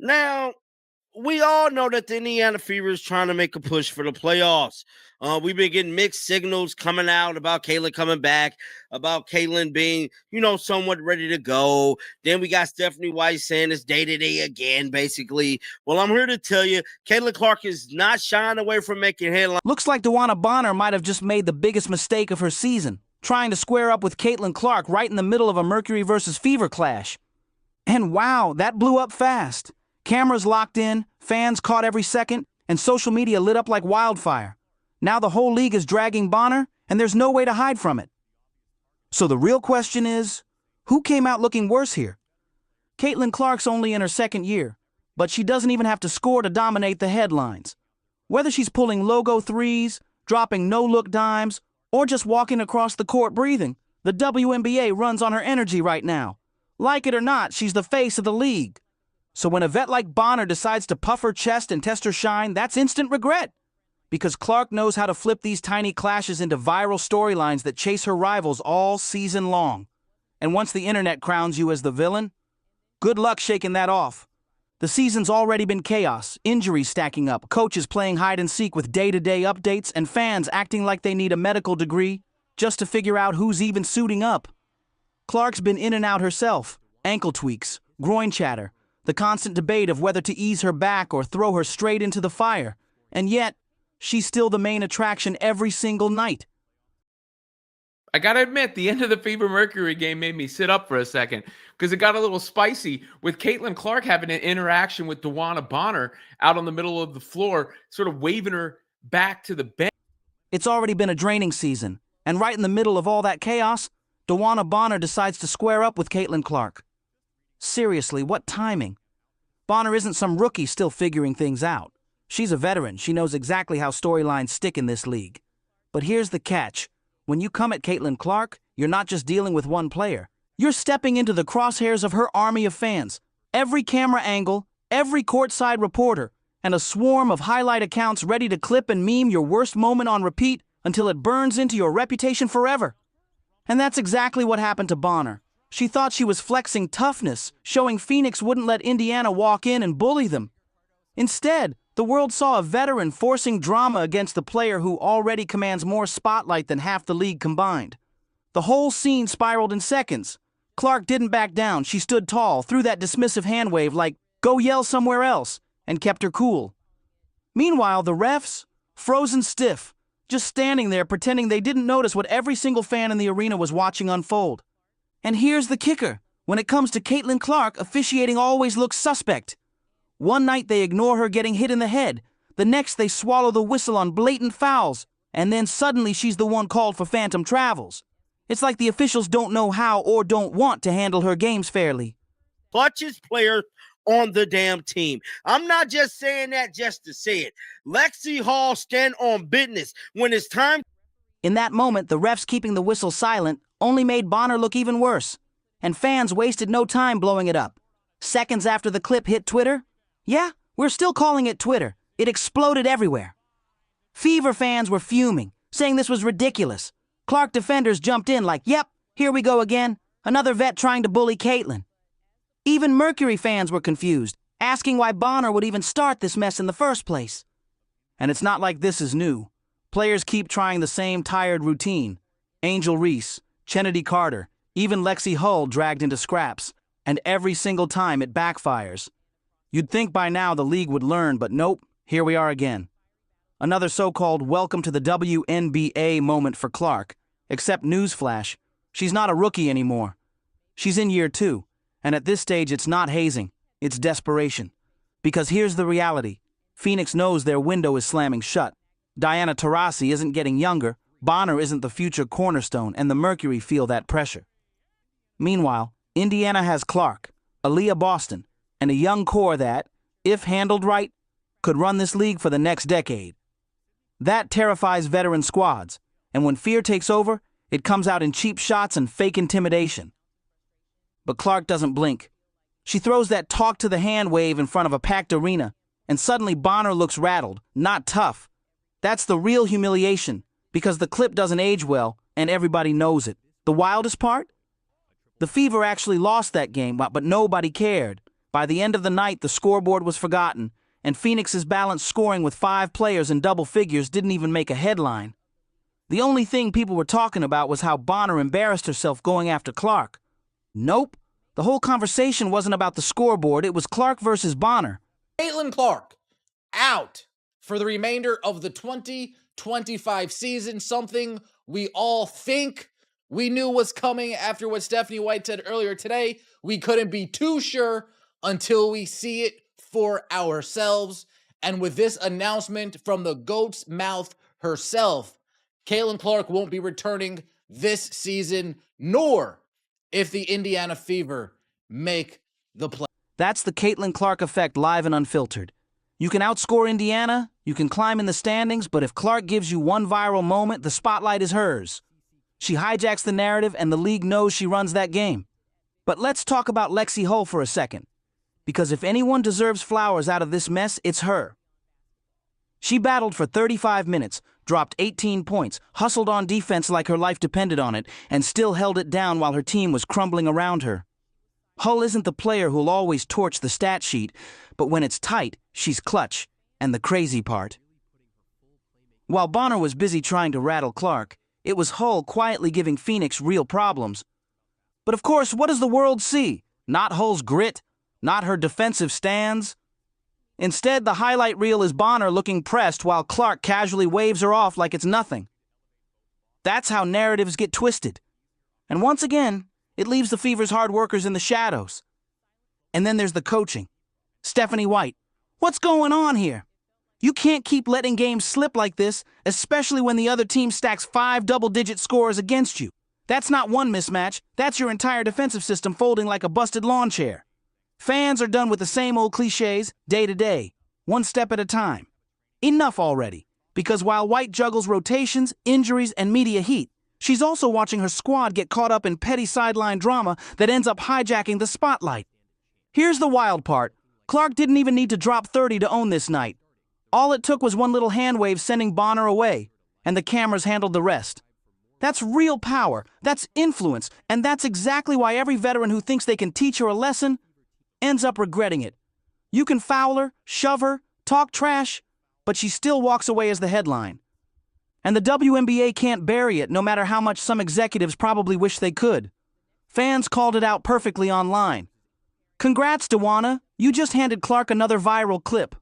Now, we all know that the Indiana Fever is trying to make a push for the playoffs. We've been getting mixed signals coming out about Kayla coming back, about Caitlin being, somewhat ready to go. Then we got Stephanie White saying it's day-to-day again, basically. Well, I'm here to tell you, Caitlin Clark is not shying away from making headlines. Looks like DeWanna Bonner might have just made the biggest mistake of her season, trying to square up with Caitlin Clark right in the middle of a Mercury versus Fever clash. And wow, that blew up fast. Cameras locked in, fans caught every second, and social media lit up like wildfire. Now the whole league is dragging Bonner, and there's no way to hide from it. So the real question is, who came out looking worse here? Caitlin Clark's only in her second year, but she doesn't even have to score to dominate the headlines. Whether she's pulling logo threes, dropping no-look dimes, or just walking across the court breathing, the WNBA runs on her energy right now. Like it or not, she's the face of the league. So when a vet like Bonner decides to puff her chest and test her shine, that's instant regret. Because Clark knows how to flip these tiny clashes into viral storylines that chase her rivals all season long. And once the internet crowns you as the villain, good luck shaking that off. The season's already been chaos, injuries stacking up, coaches playing hide-and-seek with day-to-day updates, and fans acting like they need a medical degree just to figure out who's even suiting up. Clark's been in and out herself, ankle tweaks, groin chatter, the constant debate of whether to ease her back or throw her straight into the fire. And yet, she's still the main attraction every single night. I gotta admit, the end of the Fever Mercury game made me sit up for a second because it got a little spicy with Caitlin Clark having an interaction with DeWanna Bonner out on the middle of the floor, sort of waving her back to the bench. It's already been a draining season, and right in the middle of all that chaos, DeWanna Bonner decides to square up with Caitlin Clark. Seriously, what timing? Bonner isn't some rookie still figuring things out. She's a veteran. She knows exactly how storylines stick in this league. But here's the catch. When you come at Caitlin Clark, you're not just dealing with one player. You're stepping into the crosshairs of her army of fans. Every camera angle, every courtside reporter, and a swarm of highlight accounts ready to clip and meme your worst moment on repeat until it burns into your reputation forever. And that's exactly what happened to Bonner. She thought she was flexing toughness, showing Phoenix wouldn't let Indiana walk in and bully them. Instead, the world saw a veteran forcing drama against the player who already commands more spotlight than half the league combined. The whole scene spiraled in seconds. Clark didn't back down. She stood tall, threw that dismissive hand wave like, "Go yell somewhere else," and kept her cool. Meanwhile, the refs, frozen stiff, just standing there pretending they didn't notice what every single fan in the arena was watching unfold. And here's the kicker. When it comes to Caitlin Clark, officiating always looks suspect. One night they ignore her getting hit in the head. The next they swallow the whistle on blatant fouls. And then suddenly she's the one called for phantom travels. It's like the officials don't know how or don't want to handle her games fairly. Clutchest player on the damn team. I'm not just saying that just to say it. Lexi Hull stand on business when it's time. In that moment, the refs keeping the whistle silent only made Bonner look even worse. And fans wasted no time blowing it up. Seconds after the clip hit Twitter, yeah, we're still calling it Twitter. It exploded everywhere. Fever fans were fuming, saying this was ridiculous. Clark defenders jumped in like, yep, here we go again. Another vet trying to bully Caitlin. Even Mercury fans were confused, asking why Bonner would even start this mess in the first place. And it's not like this is new. Players keep trying the same tired routine. Angel Reese, Kennedy Carter, even Lexi Hull dragged into scraps. And every single time it backfires. You'd think by now the league would learn, but nope, here we are again. Another so-called welcome to the WNBA moment for Clark. Except newsflash, she's not a rookie anymore. She's in year 2, and at this stage it's not hazing, it's desperation. Because here's the reality. Phoenix knows their window is slamming shut. Diana Taurasi isn't getting younger, Bonner isn't the future cornerstone, and the Mercury feel that pressure. Meanwhile, Indiana has Clark, Aaliyah Boston, and a young core that, if handled right, could run this league for the next decade. That terrifies veteran squads, and when fear takes over, it comes out in cheap shots and fake intimidation. But Clark doesn't blink. She throws that talk to the hand wave in front of a packed arena, and suddenly Bonner looks rattled, not tough. That's the real humiliation, because the clip doesn't age well, and everybody knows it. The wildest part? The Fever actually lost that game, but nobody cared. By the end of the night, the scoreboard was forgotten, and Phoenix's balanced scoring with 5 players in double figures didn't even make a headline. The only thing people were talking about was how Bonner embarrassed herself going after Clark. Nope, the whole conversation wasn't about the scoreboard, it was Clark versus Bonner. Caitlin Clark, out for the remainder of the 2025 season, something we all think we knew was coming after what Stephanie White said earlier today. We couldn't be too sure until we see it for ourselves. And with this announcement from the GOAT's mouth herself, Caitlin Clark won't be returning this season, nor if the Indiana Fever make the play. That's the Caitlin Clark effect, live and unfiltered. You can outscore Indiana, you can climb in the standings, but if Clark gives you one viral moment, the spotlight is hers. She hijacks the narrative, and the league knows she runs that game. But let's talk about Lexi Hull for a second, because if anyone deserves flowers out of this mess, it's her. She battled for 35 minutes, dropped 18 points, hustled on defense like her life depended on it, and still held it down while her team was crumbling around her. Hull isn't the player who'll always torch the stat sheet, but when it's tight, she's clutch. And the crazy part, while Bonner was busy trying to rattle Clark, it was Hull quietly giving Phoenix real problems. But of course, what does the world see? Not Hull's grit, not her defensive stands. Instead, the highlight reel is Bonner looking pressed while Clark casually waves her off like it's nothing. That's how narratives get twisted. And once again, it leaves the Fever's hard workers in the shadows. And then there's the coaching. Stephanie White, what's going on here? You can't keep letting games slip like this, especially when the other team stacks 5 double-digit scores against you. That's not one mismatch, that's your entire defensive system folding like a busted lawn chair. Fans are done with the same old cliches, day to day, one step at a time. Enough already, because while White juggles rotations, injuries, and media heat, she's also watching her squad get caught up in petty sideline drama that ends up hijacking the spotlight. Here's the wild part. Clark didn't even need to drop 30 to own this night. All it took was one little hand wave sending Bonner away, and the cameras handled the rest. That's real power, that's influence, and that's exactly why every veteran who thinks they can teach her a lesson ends up regretting it. You can foul her, shove her, talk trash, but she still walks away as the headline. And the WNBA can't bury it, no matter how much some executives probably wish they could. Fans called it out perfectly online. Congrats, DeWanna, you just handed Clark another viral clip.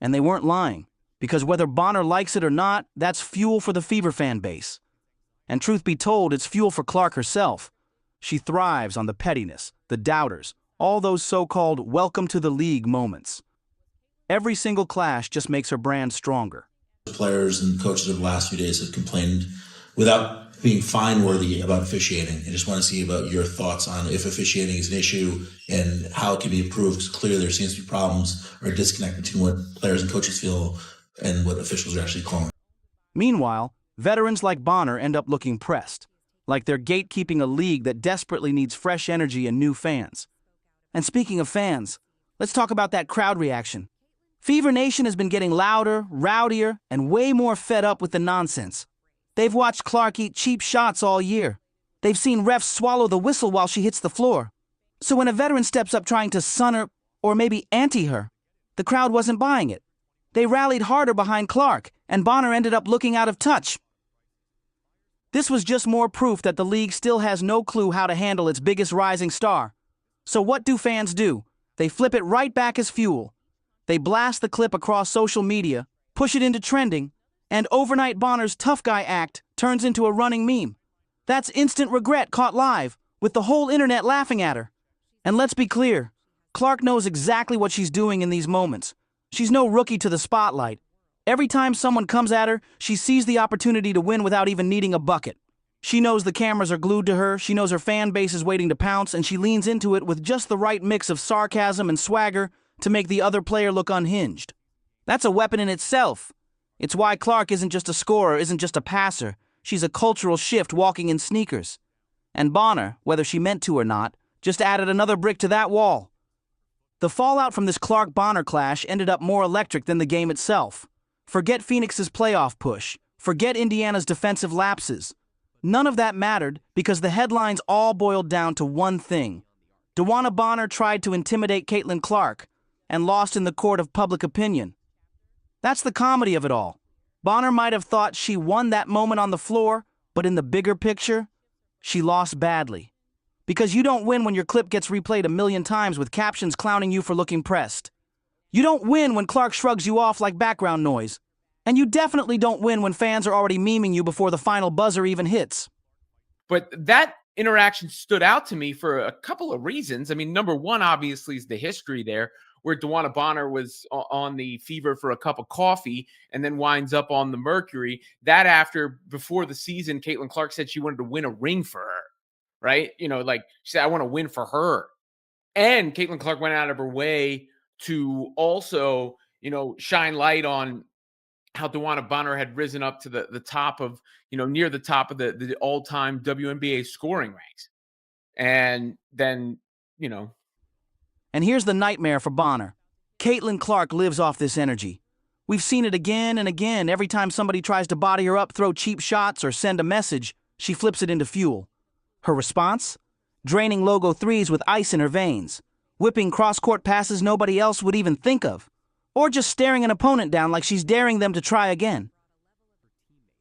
And they weren't lying, because whether Bonner likes it or not, that's fuel for the Fever fan base. And truth be told, it's fuel for Clark herself. She thrives on the pettiness, the doubters, all those so-called welcome to the league moments. Every single clash just makes her brand stronger. Players and coaches of the last few days have complained without being fine-worthy about officiating. I just want to see about your thoughts on if officiating is an issue and how it can be improved, because clearly there seems to be problems or a disconnect between what players and coaches feel and what officials are actually calling. Meanwhile, veterans like Bonner end up looking pressed, like they're gatekeeping a league that desperately needs fresh energy and new fans. And speaking of fans, let's talk about that crowd reaction. Fever Nation has been getting louder, rowdier, and way more fed up with the nonsense. They've watched Clark eat cheap shots all year. They've seen refs swallow the whistle while she hits the floor. So when a veteran steps up trying to sun her, or maybe ante her, the crowd wasn't buying it. They rallied harder behind Clark, and Bonner ended up looking out of touch. This was just more proof that the league still has no clue how to handle its biggest rising star. So what do fans do? They flip it right back as fuel. They blast the clip across social media, push it into trending, and overnight Bonner's tough guy act turns into a running meme. That's instant regret caught live, with the whole internet laughing at her. And let's be clear, Clark knows exactly what she's doing in these moments. She's no rookie to the spotlight. Every time someone comes at her, she sees the opportunity to win without even needing a bucket. She knows the cameras are glued to her, she knows her fan base is waiting to pounce, and she leans into it with just the right mix of sarcasm and swagger to make the other player look unhinged. That's a weapon in itself. It's why Clark isn't just a scorer, isn't just a passer. She's a cultural shift walking in sneakers. And Bonner, whether she meant to or not, just added another brick to that wall. The fallout from this Clark-Bonner clash ended up more electric than the game itself. Forget Phoenix's playoff push. Forget Indiana's defensive lapses. None of that mattered because the headlines all boiled down to one thing. DeWanna Bonner tried to intimidate Caitlin Clark and lost in the court of public opinion. That's the comedy of it all. Bonner might have thought she won that moment on the floor, but in the bigger picture, she lost badly. Because you don't win when your clip gets replayed a million times with captions clowning you for looking pressed. You don't win when Clark shrugs you off like background noise. And you definitely don't win when fans are already memeing you before the final buzzer even hits. But that interaction stood out to me for a couple of reasons. I mean, number one, obviously, is the history there, where DeWanna Bonner was on the Fever for a cup of coffee and then winds up on the Mercury. That after, before the season, Caitlin Clark said she wanted to win a ring for her, right? You know, like she said, I want to win for her. And Caitlin Clark went out of her way to also, you know, shine light on how DeWanna Bonner had risen up to the top of, you know, near the top of the all-time WNBA scoring ranks. And then, you know. And here's the nightmare for Bonner. Caitlin Clark lives off this energy. We've seen it again and again. Every time somebody tries to body her up, throw cheap shots, or send a message, she flips it into fuel. Her response? Draining logo threes with ice in her veins, whipping cross-court passes nobody else would even think of, or just staring an opponent down like she's daring them to try again.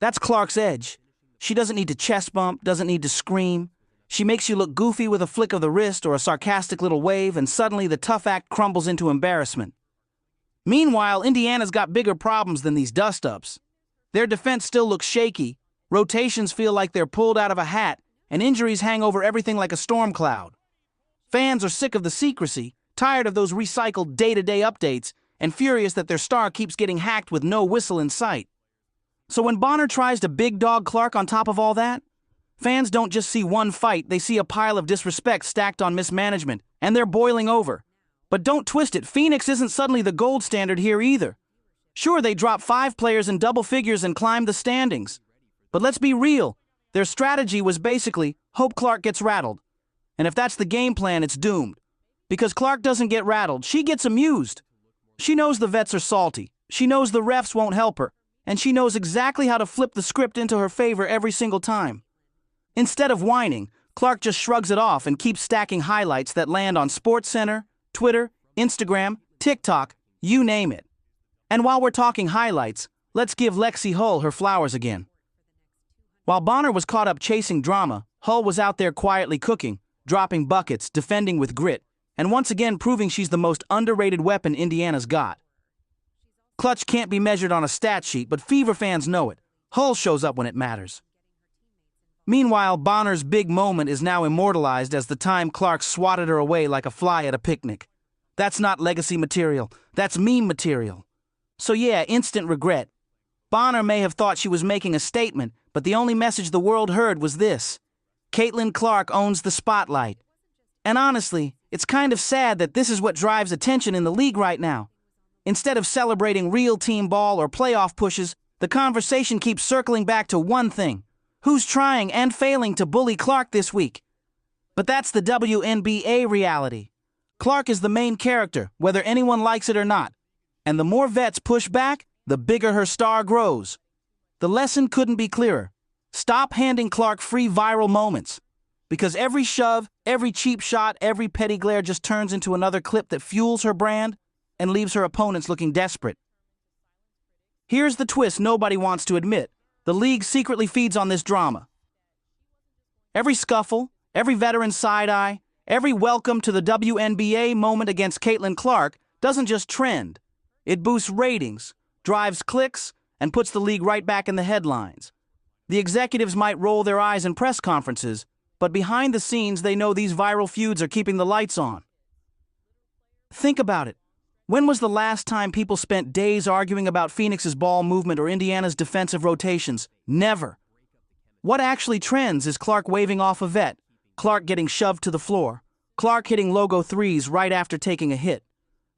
That's Clark's edge. She doesn't need to chest bump, doesn't need to scream. She makes you look goofy with a flick of the wrist or a sarcastic little wave, and suddenly the tough act crumbles into embarrassment. Meanwhile, Indiana's got bigger problems than these dust-ups. Their defense still looks shaky, rotations feel like they're pulled out of a hat, and injuries hang over everything like a storm cloud. Fans are sick of the secrecy, tired of those recycled day-to-day updates, and furious that their star keeps getting hacked with no whistle in sight. So when Bonner tries to big dog Clark on top of all that, fans don't just see one fight, they see a pile of disrespect stacked on mismanagement, and they're boiling over. But don't twist it, Phoenix isn't suddenly the gold standard here either. Sure, they dropped 5 players in double figures and climbed the standings. But let's be real, their strategy was basically, hope Clark gets rattled. And if that's the game plan, it's doomed. Because Clark doesn't get rattled, she gets amused. She knows the vets are salty, she knows the refs won't help her, and she knows exactly how to flip the script into her favor every single time. Instead of whining, Clark just shrugs it off and keeps stacking highlights that land on SportsCenter, Twitter, Instagram, TikTok, you name it. And while we're talking highlights, let's give Lexi Hull her flowers again. While Bonner was caught up chasing drama, Hull was out there quietly cooking, dropping buckets, defending with grit, and once again proving she's the most underrated weapon Indiana's got. Clutch can't be measured on a stat sheet, but Fever fans know it. Hull shows up when it matters. Meanwhile, Bonner's big moment is now immortalized as the time Clark swatted her away like a fly at a picnic. That's not legacy material, that's meme material. So yeah, instant regret. Bonner may have thought she was making a statement, but the only message the world heard was this: Caitlin Clark owns the spotlight. And honestly, it's kind of sad that this is what drives attention in the league right now. Instead of celebrating real team ball or playoff pushes, the conversation keeps circling back to one thing: who's trying and failing to bully Clark this week? But that's the WNBA reality. Clark is the main character, whether anyone likes it or not. And the more vets push back, the bigger her star grows. The lesson couldn't be clearer. Stop handing Clark free viral moments. Because every shove, every cheap shot, every petty glare just turns into another clip that fuels her brand and leaves her opponents looking desperate. Here's the twist nobody wants to admit. The league secretly feeds on this drama. Every scuffle, every veteran side-eye, every welcome to the WNBA moment against Caitlin Clark doesn't just trend. It boosts ratings, drives clicks, and puts the league right back in the headlines. The executives might roll their eyes in press conferences, but behind the scenes they know these viral feuds are keeping the lights on. Think about it. When was the last time people spent days arguing about Phoenix's ball movement or Indiana's defensive rotations? Never. What actually trends is Clark waving off a vet, Clark getting shoved to the floor, Clark hitting logo threes right after taking a hit.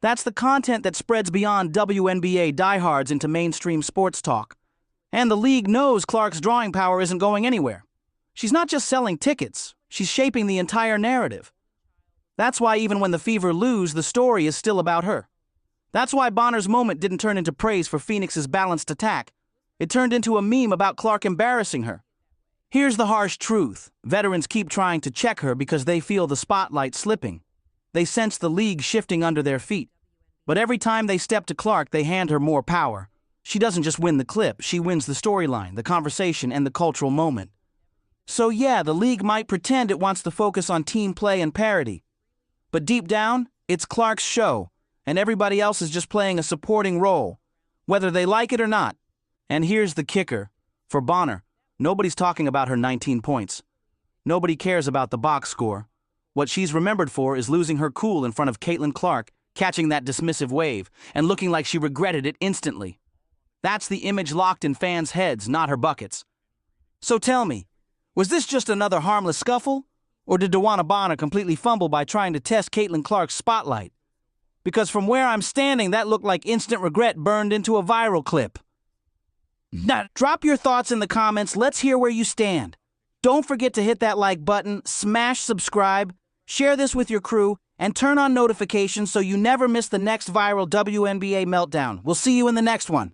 That's the content that spreads beyond WNBA diehards into mainstream sports talk. And the league knows Clark's drawing power isn't going anywhere. She's not just selling tickets, she's shaping the entire narrative. That's why even when the Fever lose, the story is still about her. That's why Bonner's moment didn't turn into praise for Phoenix's balanced attack. It turned into a meme about Clark embarrassing her. Here's the harsh truth. Veterans keep trying to check her because they feel the spotlight slipping. They sense the league shifting under their feet. But every time they step to Clark, they hand her more power. She doesn't just win the clip, she wins the storyline, the conversation, and the cultural moment. So yeah, the league might pretend it wants to focus on team play and parity. But deep down, it's Clark's show, and everybody else is just playing a supporting role, whether they like it or not. And here's the kicker. For Bonner, nobody's talking about her 19 points. Nobody cares about the box score. What she's remembered for is losing her cool in front of Caitlin Clark, catching that dismissive wave, and looking like she regretted it instantly. That's the image locked in fans' heads, not her buckets. So tell me, was this just another harmless scuffle? Or did DeWanna Bonner completely fumble by trying to test Caitlin Clark's spotlight? Because from where I'm standing, that looked like instant regret burned into a viral clip. Now, drop your thoughts in the comments. Let's hear where you stand. Don't forget to hit that like button, smash subscribe, share this with your crew, and turn on notifications so you never miss the next viral WNBA meltdown. We'll see you in the next one.